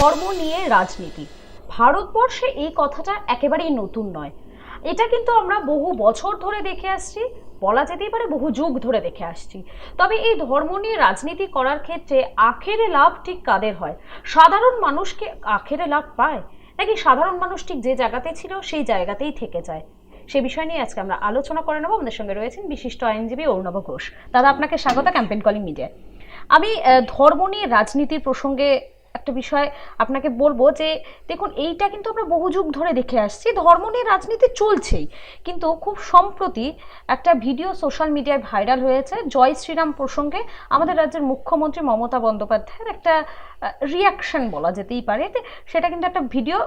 ধর্ম নিয়ে রাজনীতি ভারতবর্ষে এই কথাটা একেবারেই নতুন নয়। এটা কিন্তু আমরা বহু বছর ধরে দেখে আসছি, বলা যেতেই পারে বহু যুগ ধরে দেখে আসছি। তবে এই ধর্ম নিয়ে রাজনীতি করার ক্ষেত্রে আখেরে লাভ ঠিক কাদের হয়? সাধারণ মানুষকে আখেরে লাভ পায়, নাকি সাধারণ মানুষ ঠিক যে জায়গাতে ছিল সেই জায়গাতেই থেকে যায়? সে বিষয় নিয়ে আজকে আমরা আলোচনা করে নেবো। আমাদের সঙ্গে রয়েছেন বিশিষ্ট আইনজীবী অরুণাভ ঘোষ। দাদা, আপনাকে স্বাগত ক্যাম্পেইন কলিং মিডিয়ায়। আমি ধর্ম নিয়ে রাজনীতির প্রসঙ্গে একটা বিষয় আপনাকে বলবো যে দেখুন, এইটা কিন্তু আমরা বহু যুগ ধরে দেখে আসছি, ধর্ম নিয়ে রাজনীতি চলছেই। কিন্তু খুব সম্প্রতি একটা ভিডিও সোশ্যাল মিডিয়ায় ভাইরাল হয়েছে জয় শ্রীরাম প্রসঙ্গে। আমাদের রাজ্যের মুখ্যমন্ত্রী মমতা বন্দ্যোপাধ্যায়ের একটা রিয়াকশন বলা যেতেই পারে। সেটা কিন্তু একটা ভিডিও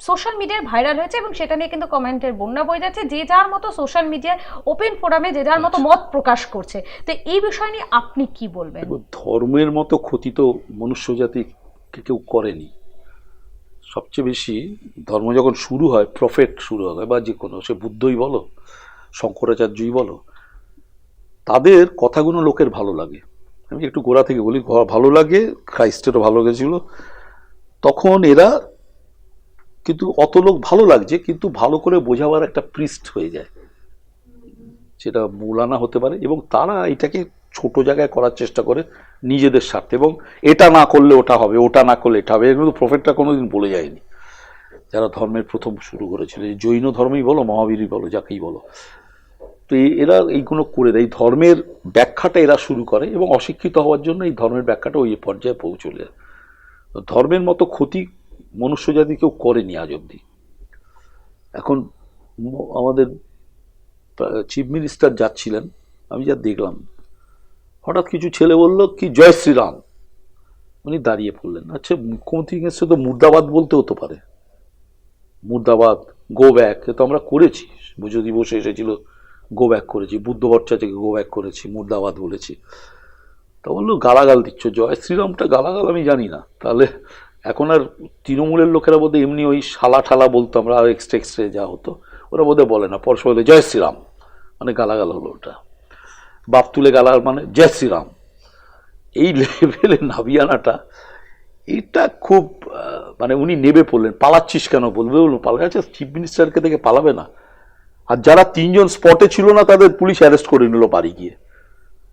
সোশ্যাল মিডিয়ায় ভাইরাল হয়েছে এবং সেটা নিয়ে কিন্তু কমেন্টের বন্যা বয়ে যাচ্ছে। যে যার মতো সোশ্যাল মিডিয়ায় ওপেন ফোরামে যে যার মতো মত প্রকাশ করছে। তো এই বিষয় নিয়ে আপনি কি বলবেন? ধর্মের মতো ক্ষতি তো মনুষ্য জাতিকে কেউ করেনি। সবচেয়ে বেশি ধর্ম যখন শুরু হয়, প্রফেট শুরু হয় বা যে কোনো, সে বুদ্ধই বলো শঙ্করাচার্যই বলো, তাদের কথাগুলো লোকের ভালো লাগে। আমি একটু গোড়া থেকে বলি, ভালো লাগে, খ্রাইস্টেরও ভালো লেগেছিল। তখন এরা কিন্তু অত লোক ভালো লাগছে, কিন্তু ভালো করে বোঝাবার একটা পৃষ্ঠ হয়ে যায়, সেটা মৌলানা হতে পারে, এবং তারা এটাকে ছোট জায়গায় করার চেষ্টা করে নিজেদের স্বার্থে, এবং এটা না করলে ওটা হবে, ওটা না করলে এটা হবে। কিন্তু প্রফেটটা কোনোদিন বলে যায়নি। যারা ধর্মের প্রথম শুরু করেছিল, জৈন ধর্মই বলো, মহাবীরই বলো, যাকেই বলো, তো এরা এইগুলো করে দেয়। ধর্মের ব্যাখ্যাটা এরা শুরু করে, এবং অশিক্ষিত হওয়ার জন্য এই ধর্মের ব্যাখ্যাটা ওই পর্যায়ে পৌঁছলে। ধর্মের মতো ক্ষতি মনুষ্য জাতি কেউ করেনি আজ অব্দি। এখন আমাদের চিফ মিনিস্টার যাচ্ছিলেন, আমি যা দেখলাম, হঠাৎ কিছু ছেলে বললো কি জয় শ্রীরাম, উনি দাঁড়িয়ে পড়লেন। আচ্ছা, মুখ্যমন্ত্রী এসে তো মুর্দাবাদ বলতে হতে পারে, মুর্দাবাদ, গো ব্যাক, তো আমরা করেছি। বুঝো দিবসে এসেছিল, গো ব্যাক করেছি, বুদ্ধ ভট্টাচার্যকে গো ব্যাক করেছি, মুর্দাবাদ বলেছি। তা বললো গালাগাল দিচ্ছ, জয় শ্রীরামটা গালাগাল আমি জানি না। তাহলে এখন আর তৃণমূলের লোকেরা বোধহয় এমনি ওই শালা ঠালা বলতো, আমরা এক্সট্রা এক্সট্রা যা হতো ওরা বোধহয় বলে না, পরশু বলে জয় শ্রীরাম, মানে গালাগাল হলো ওটা। বাপ তুলে গালাগাল মানে জয় শ্রীরাম, এই লেভেলে নাবিয়ানাটা, এটা খুব মানে উনি নেবে পড়লেন। পালাচ্ছিস কেন বলবে, বলুন পালা। আচ্ছা, চিফ মিনিস্টারকে থেকে পালাবে না? আর যারা তিনজন স্পটে ছিল না তাদের পুলিশ অ্যারেস্ট করে নিল বাড়ি গিয়ে।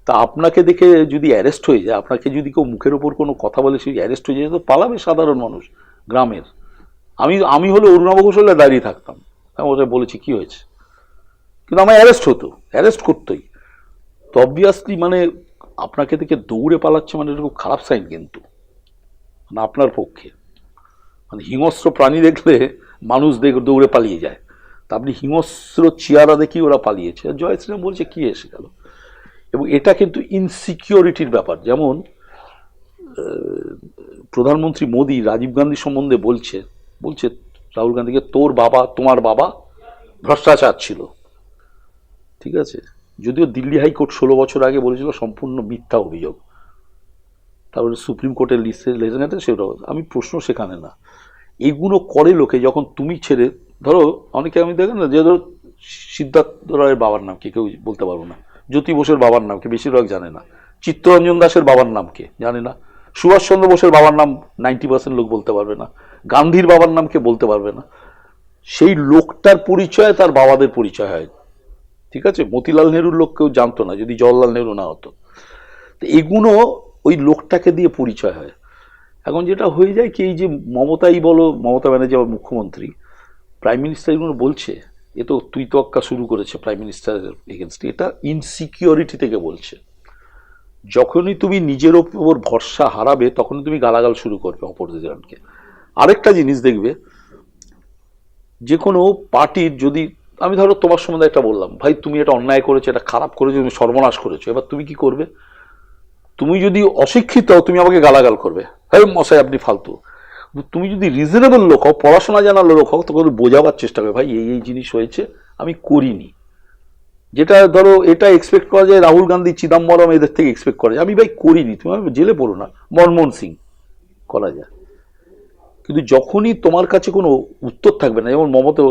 তা আপনাকে দেখে যদি অ্যারেস্ট হয়ে যায়, আপনাকে যদি কেউ মুখের ওপর কোনো কথা বলে সেই অ্যারেস্ট হয়ে যায়, তো পালাবে সাধারণ মানুষ গ্রামের। আমি হলে অরুণাভ ঘোষ হলে দাঁড়িয়ে থাকতাম, আমি ওটা বলেছি কি হয়েছে, কিন্তু আমার অ্যারেস্ট হতো, অ্যারেস্ট করতোই। তো অবভিয়াসলি মানে আপনাকে দেখে দৌড়ে পালাচ্ছে, মানে এটা খুব খারাপ সাইন কিন্তু, মানে আপনার পক্ষে। মানে হিংস্র প্রাণী দেখলে মানুষ দৌড়ে পালিয়ে যায়, তা আপনি হিংস্র চেয়ারা দেখি ওরা পালিয়েছে। জয় শ্রীরাম বলছে কি এসে গেল। এবং এটা কিন্তু ইনসিকিউরিটির ব্যাপার। যেমন প্রধানমন্ত্রী মোদী রাজীব গান্ধী সম্বন্ধে বলছে রাহুল গান্ধীকে, তোর বাবা, তোমার বাবা ভ্রষ্টাচার ছিল। ঠিক আছে, যদিও দিল্লি হাইকোর্ট 16 বছর আগে বলেছিল সম্পূর্ণ মিথ্যা অভিযোগ, তারপরে সুপ্রিম কোর্টের লিস্টে লেজেন্ডে সেটা। আমি প্রশ্ন সেখানে না, এগুলো করে লোকে যখন তুমি ছেড়ে, ধরো অনেকে আমি দেখেন না, যে ধরো সিদ্ধার্থ রায়ের বাবার নাম কি কেউ বলতে পারবো না, জ্যোতি বোসের বাবার নাম কি বেশিরভাগ জানে না, চিত্তরঞ্জন দাসের বাবার নাম কে জানে না, সুভাষচন্দ্র বোসের বাবার নাম 90% লোক বলতে পারবে না, গান্ধীর বাবার নাম কে বলতে পারবে না। সেই লোকটার পরিচয় তার বাবাদের পরিচয় হয়। ঠিক আছে, মতিলাল নেহরুর লোক কেউ জানতো না যদি জওয়াহরলাল নেহরু না হতো। তো এগুলো ওই লোকটাকে দিয়ে পরিচয় হয়। এখন যেটা হয়ে যায় কি, এই যে মমতাই বলো, মমতা ব্যানার্জি আবার মুখ্যমন্ত্রী, প্রাইম মিনিস্টার এগুলো বলছে, এ তো তুই তোয়াক্কা শুরু করেছে প্রাইম মিনিস্টারের এগেনস্টে। এটা ইনসিকিউরিটি থেকে বলছে। যখনই তুমি নিজের ওপর ভরসা হারাবে, তখনই তুমি গালাগাল শুরু করবে অপোজিশনকে। আরেকটা জিনিস দেখবে, যে কোনো পার্টির যদি, আমি ধরো তোমার সম্বন্ধে একটা বললাম, ভাই তুমি এটা অন্যায় করেছো, এটা খারাপ করেছো, তুমি সর্বনাশ করেছো, এবার তুমি কি করবে? তুমি যদি অশিক্ষিত হও, তুমি আমাকে গালাগাল করবে, হ্যাঁ মশাই আপনি ফালতু। তুমি যদি রিজনেবল লোক হও, পড়াশোনা জানার লোক হও, তখন বোঝাবার চেষ্টা করবে, ভাই এই এই জিনিস হয়েছে, আমি করিনি। যেটা ধরো এটা এক্সপেক্ট করা যায় রাহুল গান্ধী, চিদম্বরম এদের থেকে এক্সপেক্ট করা যায়, আমি ভাই করিনি, তুমি জেলে পড়ো না, মনমোহন সিং করা যায়। কিন্তু যখনই তোমার কাছে কোনো উত্তর থাকবে না, যেমন মমতা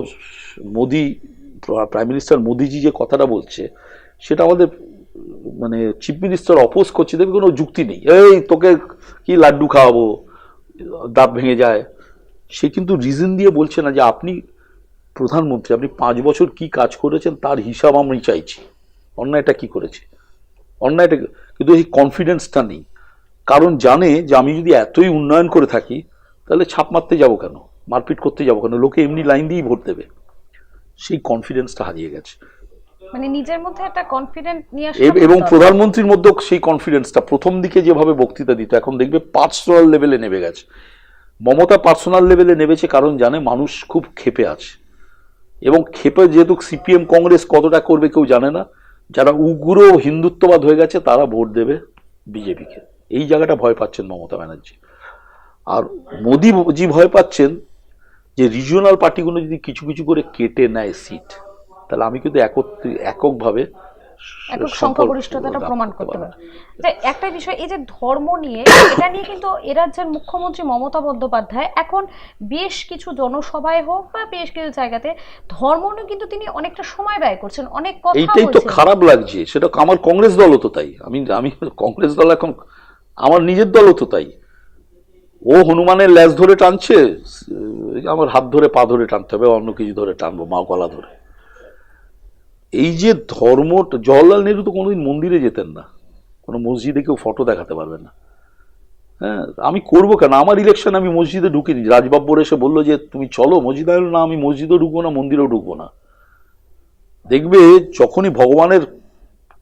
মোদী, প্রাইম মিনিস্টার মোদীজি যে কথাটা বলছে, সেটা আমাদের মানে চিফ মিনিস্টার অপোজ করছে, দেখবে কোনো যুক্তি নেই। এই তোকে কি লাড্ডু খাওয়াবো, দাঁত ভেঙে যায়, সে কিন্তু রিজন দিয়ে বলছে না যে আপনি প্রধানমন্ত্রী, আপনি 5 বছর কি কাজ করেছেন তার হিসাব আমি চাইছি, অন্যায়টা কি করেছে, অন্যায়টা কিন্তু এই কনফিডেন্সটা নেই। কারণ জানে যে আমি যদি এতই উন্নয়ন করে থাকি তাহলে ছাপ মারতে যাবো কেন, মারপিট করতে যাবো কেন, লোকে এমনি লাইন দিয়েই ভোট দেবে। সেই কনফিডেন্সটা হারিয়ে গেছে। মানে নিজের মধ্যে একটা কনফিডেন্ট নিয়ে এবং প্রধানমন্ত্রীর মধ্যেও সেই কনফিডেন্সটা, প্রথম দিকে যেভাবে বক্তৃতা দিত এখন দেখবে পার্সোনাল লেভেলে নেমে গেছে। মমতা পার্সোনাল লেভেলে নেমেছে কারণ জানে মানুষ খুব ক্ষেপে আছে, এবং ক্ষেপে যেহেতু সিপিএম কংগ্রেস কতটা করবে কেউ জানে না, যারা উগ্র হিন্দুত্ববাদ হয়ে গেছে তারা ভোট দেবে বিজেপিকে। এই জায়গাটা ভয় পাচ্ছেন মমতা ব্যানার্জি। আর মোদিজি ভয় পাচ্ছেন যে রিজিওনাল পার্টিগুলো যদি কিছু কিছু করে কেটে নেয় সিট, তাহলে আমি কিন্তু এককভাবে একক সংখ্যাগরিষ্ঠতাটা প্রমাণ করতে পারে। যে একটা বিষয়, এই যে ধর্ম নিয়ে, এটা নিয়ে কিন্তু এ রাজ্যের মুখ্যমন্ত্রী মমতা বন্দ্যোপাধ্যায় এখন বেশ কিছু জনসভায় হোক বা বেশ কিছু জায়গাতে ধর্ম নিয়ে কিন্তু তিনি অনেকটা সময় ব্যয় করছেন, অনেক কথা বলছেন। এইটাই তো খারাপ লাগছে, সেটা আমার কংগ্রেস দলও তো তাই, আমি কংগ্রেস দল এখন আমার নিজের দলও তো তাই। ও হনুমানের ল্যাজ ধরে টানছে, আমার হাত ধরে পা ধরে টানতে হবে, অন্য কিছু ধরে টানবো, মা গলা ধরে। এই যে ধর্ম, জওয়াহরলাল নেহরু তো কোনোদিন মন্দিরে যেতেন না, কোনো মসজিদে কেউ ফটো দেখাতে পারবে না। হ্যাঁ, আমি করবো কেন, আমার ইলেকশন আমি মসজিদে ঢুকিনি। রাজবাব্বর এসে বললো যে তুমি চলো মসজিদে, না আমি মসজিদেও ঢুকবো না, মন্দিরেও ঢুকবো না। দেখবে যখনই ভগবানের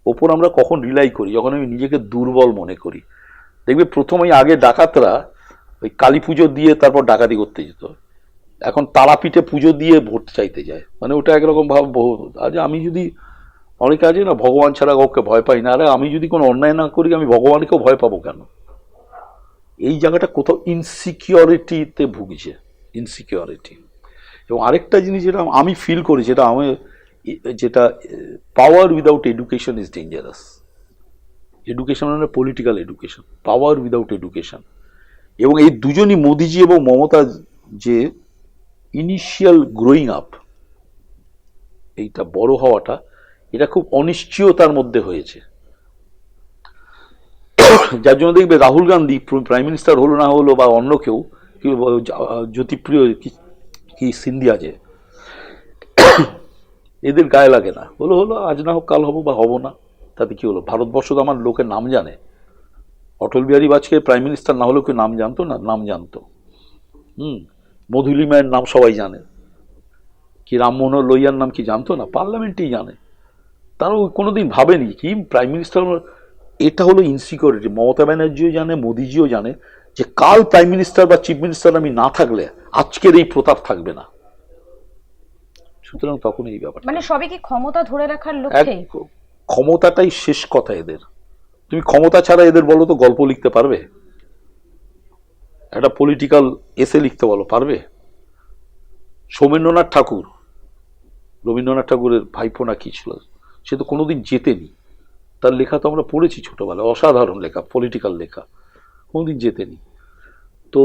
ওপর আমরা কখন রিলাই করি, যখন আমি নিজেকে দুর্বল মনে করি, দেখবে প্রথমেই আগে ডাকাতরা ওই কালী পুজো দিয়ে তারপর ডাকাতি করতে যেত, এখন তারাপীঠে পুজো দিয়ে ভোট চাইতে যায়। মানে ওটা একরকম ভাব। আজ আমি যদি, অনেকে আছে না ভগবান ছাড়া কাউকে ভয় পাই না, আরে আমি যদি কোনো অন্যায় না করি আমি ভগবানকেও ভয় পাবো কেন? এই জায়গাটা কোথাও ইনসিকিউরিটিতে ভুগছে, ইনসিকিউরিটি। এবং আরেকটা জিনিস যেটা আমি ফিল করি, যেটা power without education is dangerous. Education মানে political education, power without education. এবং এই দুজনই, মোদিজি এবং মমতা, যে ইনিশিয়াল গ্রোয়িং আপ, এইটা বড় হওয়াটা, এটা খুব অনিশ্চয়তার মধ্যে হয়েছে। যার জন্য দেখবে রাহুল গান্ধী প্রাইম মিনিস্টার হলো না হলো, বা অন্য কেউ, জ্যোতিপ্রিয় কি সিন্ধিয়া, যে এদের গায়ে লাগে না, হলো হলো, আজ না হোক কাল হবো বা হবো না, তাতে কি হলো? ভারতবর্ষ তো আমার লোকের নাম জানে। অটল বিহারী বাজপেয়ী প্রাইম মিনিস্টার না হলেও কেউ নাম জানতো না? নাম জানতো। মধুলি মায়ের নাম সবাই জানে, কি রামমোহন লোহিয়ার নাম কি জানতো না? পার্লামেন্টেই জানে। তারাও কোনোদিন ভাবেনি কি প্রাইম মিনিস্টার। এটা হলো ইনসিকিউরিটি। মমতা ব্যানার্জিও জানে, মোদিজিও জানে যে কাল প্রাইম মিনিস্টার বা চিফ মিনিস্টার আমি না থাকলে আজকের এই প্রতাপ থাকবে না। সুতরাং তখন এই ব্যাপার, মানে সবই কি ক্ষমতা ধরে রাখার লক্ষ্যে? ক্ষমতাটাই শেষ কথা এদের। তুমি ক্ষমতা ছাড়া এদের বলো তো গল্প লিখতে পারবে? একটা পলিটিক্যাল এসে লিখতে বলো, পারবে? সৌমেন্দ্রনাথ ঠাকুর, রবীন্দ্রনাথ ঠাকুরের ভাইপো না কি ছিল, সে তো কোনোদিন জেতেনি। তার লেখা তো আমরা পড়েছি ছোটবেলায়, অসাধারণ লেখা, পলিটিক্যাল লেখা, কোনোদিন জেতেনি। তো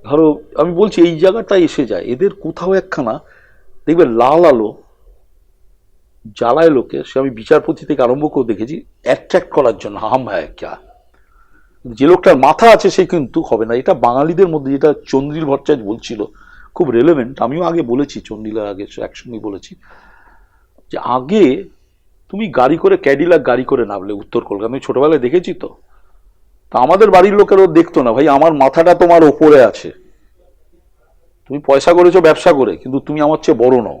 ধরো আমি বলছি এই জায়গাটা এসে যায় এদের কোথাও একখানা, দেখবে লাল আলো জ্বালায় লোকে, সে আমি বিচারপতি থেকে আরম্ভ করে দেখেছি, অ্যাট্রাক্ট করার জন্য, হাম হ্যায় ক্যা, যে লোকটার মাথা আছে সে কিন্তু হবে না। এটা বাঙালিদের মধ্যে, যেটা চন্দ্রিল ভট্টাচার্য বলছিল, খুব রেলেভেন্ট। আমিও আগে বলেছি, চন্দ্রিলের আগে একসঙ্গে বলেছি, যে আগে তুমি গাড়ি করে, ক্যাডিলাক গাড়ি করে নামলে উত্তর কলকাতা, আমি ছোটবেলায় দেখেছি তো, তা আমাদের বাড়ির লোকেরও দেখতো না, ভাই আমার মাথাটা তোমার ওপরে আছে, তুমি পয়সা করেছো ব্যবসা করে, কিন্তু তুমি আমার চেয়ে বড় নও।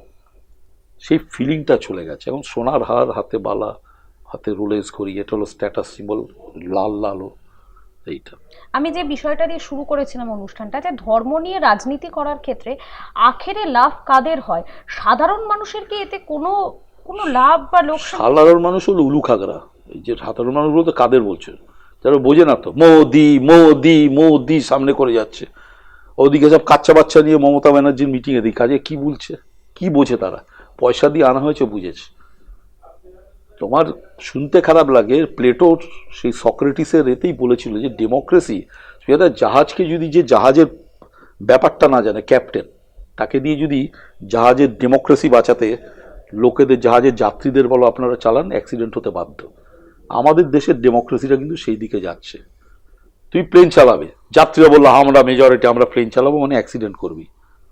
সেই ফিলিংটা চলে গেছে। এখন সোনার হার, হাতে বালা, হাতে রোলেস করি, এটা হলো স্ট্যাটাস সিম্বল, লাল লালও এইটা। আমি যে বিষয়টা দিয়ে শুরু করেছিলাম অনুষ্ঠানটা, যে ধর্ম নিয়ে রাজনীতি করার ক্ষেত্রে আখেরে লাভ কাদের হয়? সাধারণ মানুষের কি এতে কোনো কোনো লাভ বা লোকসান? সাধারণ মানুষ হলো উলু খাগড়া। এই যে সাধারণ মানুষ বলতে কাদের বলছে? যারা বোঝে না তো, মোদি মোদি মোদি সামনে করে যাচ্ছে, ওদিকে সব কাচ্চা বাচ্চা নিয়ে মমতা ব্যানার্জির মিটিং এ দিই, কাজে কি বলছে, কি বোঝে তারা? পয়সা দিয়ে আনা হয়েছে, বুঝেছে। তোমার শুনতে খারাপ লাগে, প্লেটোর সেই সক্রেটিসের এতেই বলেছিল যে ডেমোক্রেসি, জাহাজকে যদি, যে জাহাজের ব্যাপারটা না জানে, ক্যাপ্টেন, তাকে দিয়ে যদি জাহাজের ডেমোক্রেসি বাঁচাতে লোকেদের, জাহাজের যাত্রীদের বলো আপনারা চালান, অ্যাক্সিডেন্ট হতে বাধ্য। আমাদের দেশের ডেমোক্রেসিটা কিন্তু সেই দিকে যাচ্ছে। তুই প্লেন চালাবে, যাত্রীরা বললো আমরা মেজরিটি আমরা প্লেন চালাবো, মানে অ্যাক্সিডেন্ট করবি।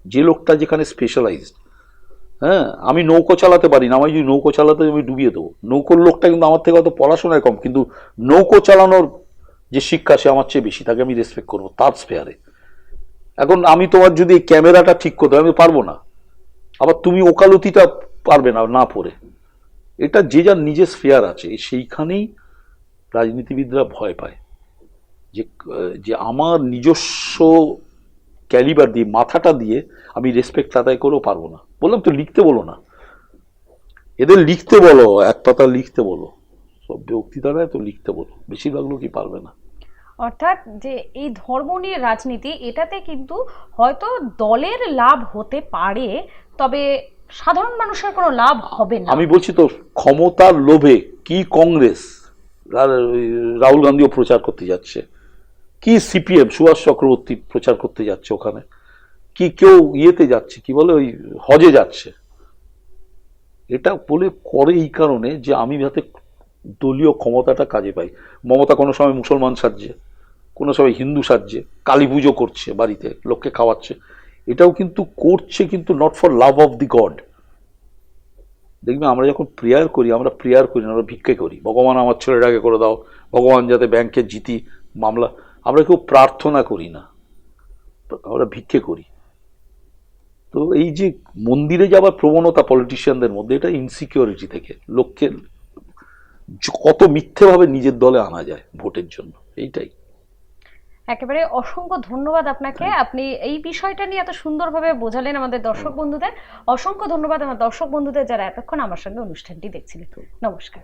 যে লোকটা যেখানে স্পেশালাইজড, হ্যাঁ, আমি নৌকো চালাতে পারি না, আমি যদি নৌকো চালাতে আমি ডুবিয়ে দেবো। নৌকোর লোকটা কিন্তু আমার থেকে হয়তো পড়াশোনায় কম, কিন্তু নৌকো চালানোর যে শিক্ষা সে আমার চেয়ে বেশি, তাকে আমি রেসপেক্ট করবো তার স্পেয়ারে। এখন আমি তোমার যদি এই ক্যামেরাটা ঠিক করতে আমি পারবো না, আবার তুমি ওকালতিটা পারবে না না পড়ে। এটা যে যার নিজের স্পেয়ার আছে, সেইখানেই রাজনীতিবিদরা ভয় পায় যে যে আমার নিজস্ব ক্যালিবার দিয়ে মাথাটা দিয়ে আমি রেসপেক্ট আদায় করেও পারবো না। বললাম তো লিখতে বলো না, এদের লিখতে বলো, এক পাতা লিখতে বলো, সব বক্তৃতারায় তো লিখতে বলো, বেশিরভাগ লোকই পারবে না। অর্থাৎ যে এই ধর্ম নিয়ে রাজনীতি, এটাতে কিন্তু হয়তো দলের লাভ হতে পারে, তবে সাধারণ মানুষের কোনো লাভ হবে না। আমি বলছি তো, ক্ষমতার লোভে কি কংগ্রেস, রাহুল গান্ধীও প্রচার করতে যাচ্ছে, কি সিপিএম সুভাষ চক্রবর্তী প্রচার করতে যাচ্ছে ওখানে, কি কেউ ইয়েতে যাচ্ছে, কি বলে ওই হজে যাচ্ছে। এটা বলে করে এই কারণে যে আমি যাতে দলীয় ক্ষমতাটা কাজে পাই। মমতা কোনো সময় মুসলমান সাজছে, কোনো সময় হিন্দু সাজছে, কালী পুজো করছে, বাড়িতে লোককে খাওয়াচ্ছে। এটাও কিন্তু করছে, কিন্তু not for love of the god. দেখবে আমরা যখন প্রেয়ার করি, আমরা প্রেয়ার করি না, আমরা ভিক্ষে করি। ভগবান আমার ছেলেটাকে করে দাও, ভগবান যাতে ব্যাংকে জিতি মামলা, আমরা কেউ প্রার্থনা করি না, আমরা ভিক্ষে করি। তো এই যে মন্দিরে যাবার প্রবণতা পলিটিশিয়ানদের মধ্যে, এটা ইনসিকিউরিটি থেকে লোককে কত মিথ্যেভাবে নিজের দলে আনা যায় ভোটের জন্য, এইটাই। একেবারে অসংখ্য ধন্যবাদ আপনাকে, আপনি এই বিষয়টা নিয়ে এত সুন্দরভাবে বোঝালেন আমাদের দর্শক বন্ধুদের। অসংখ্য ধন্যবাদ আমার দর্শক বন্ধুদের যারা এতক্ষণ আমার সঙ্গে অনুষ্ঠানটি দেখছিলেন। নমস্কার।